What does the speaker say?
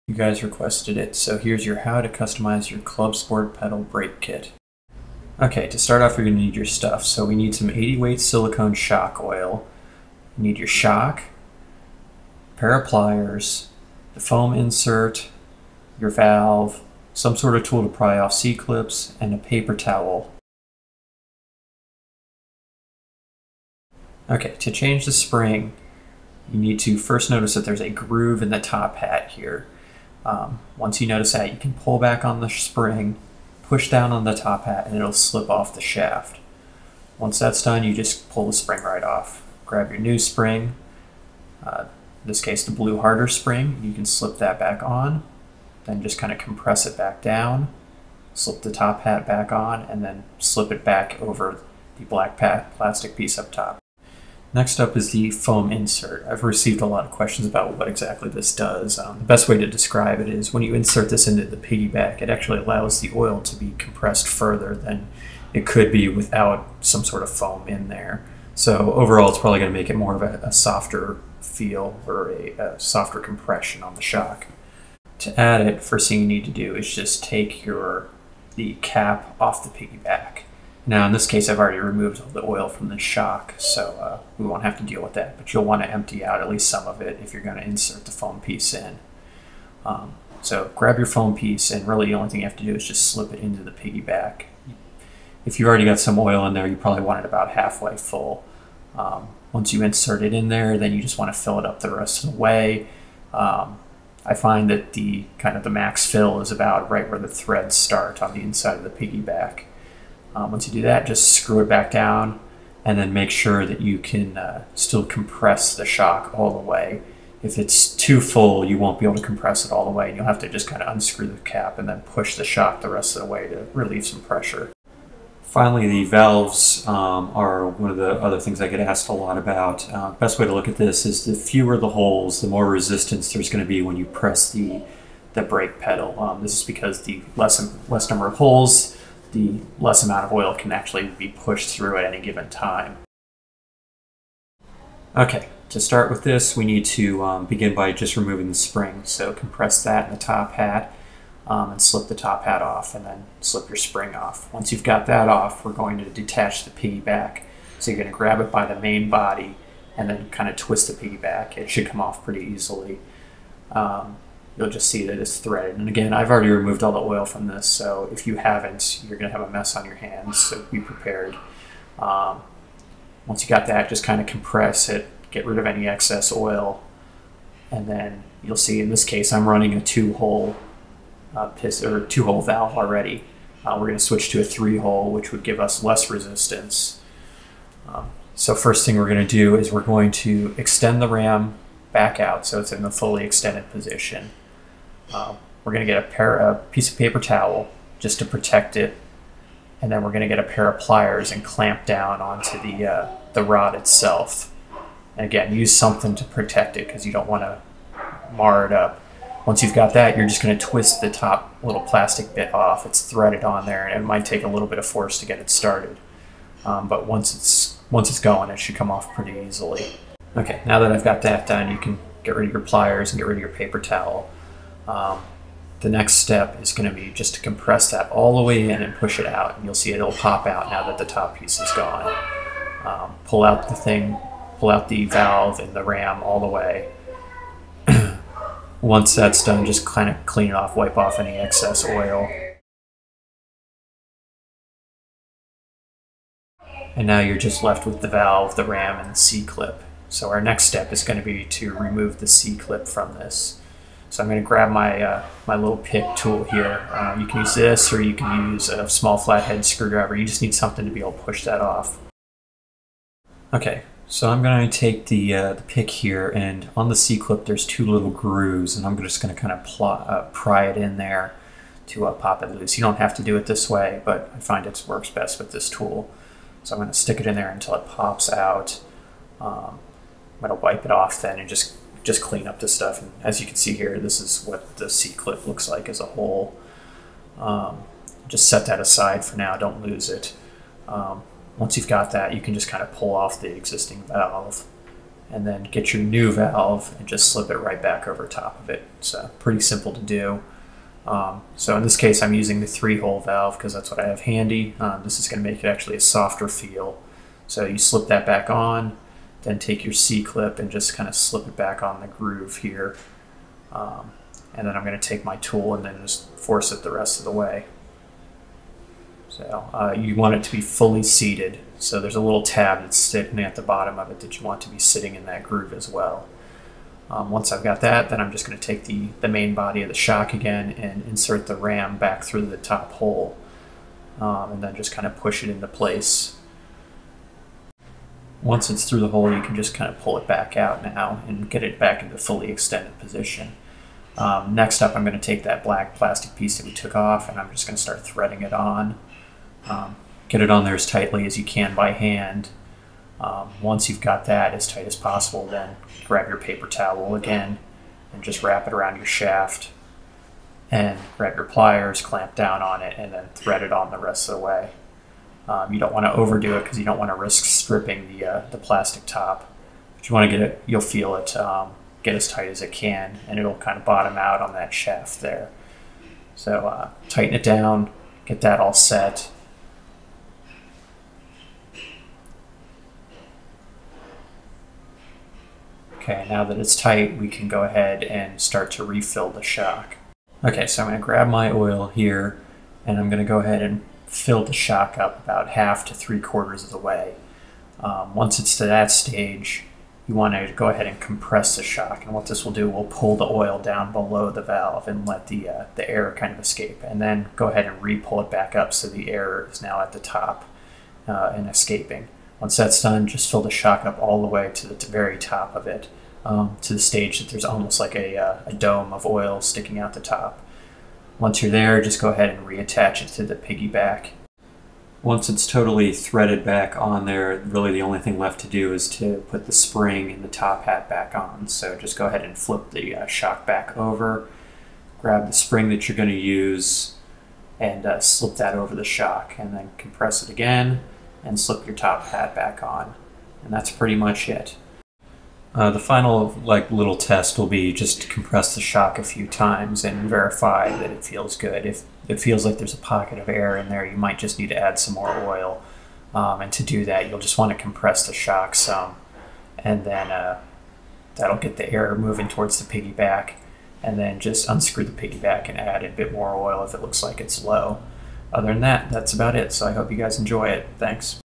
You guys requested it, so here's your how to customize your Club Sport pedal brake kit. Okay, to start off, you're going to need your stuff. So we need some 80 weight silicone shock oil. You need your shock, a pair of pliers, the foam insert, your valve, some sort of tool to pry off C-clips, and a paper towel. Okay, to change the spring, you need to first notice that there's a groove in the top hat here. Once you notice that, you can pull back on the spring, push down on the top hat, and it'll slip off the shaft. Once that's done, you just pull the spring right off. Grab your new spring, in this case the blue harder spring, you can slip that back on, then just kind of compress it back down, slip the top hat back on, and then slip it back over the black plastic piece up top. Next up is the foam insert. I've received a lot of questions about what exactly this does. The best way to describe it is when you insert this into the piggyback, it actually allows the oil to be compressed further than it could be without some sort of foam in there. So overall, it's probably going to make it more of a softer feel or a softer compression on the shock. To add it, first thing you need to do is just take the cap off the piggyback. Now in this case I've already removed all the oil from the shock, so we won't have to deal with that, but you'll want to empty out at least some of it if you're going to insert the foam piece in. So grab your foam piece, and really the only thing you have to do is just slip it into the piggyback. If you already got some oil in there, you probably want it about halfway full. Once you insert it in there, then you just want to fill it up the rest of the way. I find that the max fill is about right where the threads start on the inside of the piggyback. Once you do that, just screw it back down, and then make sure that you can still compress the shock all the way. If it's too full, you won't be able to compress it all the way, and you'll have to just kind of unscrew the cap and then push the shock the rest of the way to relieve some pressure. Finally, the valves are one of the other things I get asked a lot about. Best way to look at this is the fewer the holes, the more resistance there's going to be when you press the brake pedal. This is because the less number of holes, the less amount of oil can actually be pushed through at any given time. Okay, to start with this, we need to begin by just removing the spring. So compress that in the top hat and slip the top hat off, and then slip your spring off. Once you've got that off, we're going to detach the piggyback. So you're going to grab it by the main body and then kind of twist the piggyback. It should come off pretty easily. You'll just see that it's threaded. And again, I've already removed all the oil from this, so if you haven't, you're going to have a mess on your hands, so be prepared. Once you got that, just kind of compress it, get rid of any excess oil, and then you'll see in this case I'm running a two-hole valve already. We're going to switch to a 3-hole, which would give us less resistance. So first thing we're going to do is we're going to extend the ram back out so it's in the fully extended position. We're going to get a piece of paper towel just to protect it, and then we're going to get a pair of pliers and clamp down onto the rod itself. And again, use something to protect it because you don't want to mar it up. Once you've got that, you're just going to twist the top little plastic bit off. It's threaded on there, and it might take a little bit of force to get it started. But once it's going, it should come off pretty easily. Okay, now that I've got that done, you can get rid of your pliers and get rid of your paper towel. The next step is going to be just to compress that all the way in and push it out, and you'll see it'll pop out now that the top piece is gone. Pull out the valve and the ram all the way. Once that's done, just kind of clean it off, wipe off any excess oil. And now you're just left with the valve, the ram, and the C-clip. So our next step is going to be to remove the C-clip from this. So I'm going to grab my little pick tool here. You can use this, or you can use a small flathead screwdriver. You just need something to be able to push that off. Okay, so I'm going to take the pick here, and on the C-clip there's 2 little grooves, and I'm just going to kind of pry it in there to pop it loose. You don't have to do it this way, but I find it works best with this tool. So I'm going to stick it in there until it pops out. I'm going to wipe it off then and just clean up the stuff. And as you can see here, this is what the C-clip looks like as a whole. Just set that aside for now, don't lose it. Once you've got that, you can just kind of pull off the existing valve and then get your new valve and just slip it right back over top of it. So pretty simple to do. So in this case, I'm using the 3-hole valve because that's what I have handy. This is going to make it actually a softer feel. So you slip that back on, then take your C-clip and just kind of slip it back on the groove here. And then I'm going to take my tool and then just force it the rest of the way. So you want it to be fully seated. So there's a little tab that's sitting at the bottom of it that you want to be sitting in that groove as well. Once I've got that, then I'm just going to take the main body of the shock again and insert the ram back through the top hole. And then just kind of push it into place. Once it's through the hole, you can just kind of pull it back out now and get it back into fully extended position. Next up, I'm going to take that black plastic piece that we took off and I'm just going to start threading it on. Get it on there as tightly as you can by hand. Once you've got that as tight as possible, then grab your paper towel again and just wrap it around your shaft and grab your pliers, clamp down on it, and then thread it on the rest of the way. You don't want to overdo it because you don't want to risk stripping the plastic top. But you want to get it, you'll feel it get as tight as it can, and it'll kind of bottom out on that shaft there. So tighten it down, get that all set. Okay, now that it's tight, we can go ahead and start to refill the shock. Okay, so I'm going to grab my oil here, and I'm going to go ahead and fill the shock up about 1/2 to 3/4 of the way. Once it's to that stage, you want to go ahead and compress the shock, and what this will do will pull the oil down below the valve and let the air kind of escape, and then go ahead and re-pull it back up so the air is now at the top and escaping. Once that's done, just fill the shock up all the way to the very top of it, to the stage that there's almost like a dome of oil sticking out the top. Once you're there, just go ahead and reattach it to the piggyback. Once it's totally threaded back on there, really the only thing left to do is to put the spring and the top hat back on. So just go ahead and flip the shock back over, grab the spring that you're going to use, and slip that over the shock, and then compress it again and slip your top hat back on. And that's pretty much it. The final little test will be just to compress the shock a few times and verify that it feels good. If it feels like there's a pocket of air in there, you might just need to add some more oil. And to do that, you'll just want to compress the shock some, and then that'll get the air moving towards the piggyback, and then just unscrew the piggyback and add a bit more oil if it looks like it's low. Other than that, that's about it. So I hope you guys enjoy it. Thanks.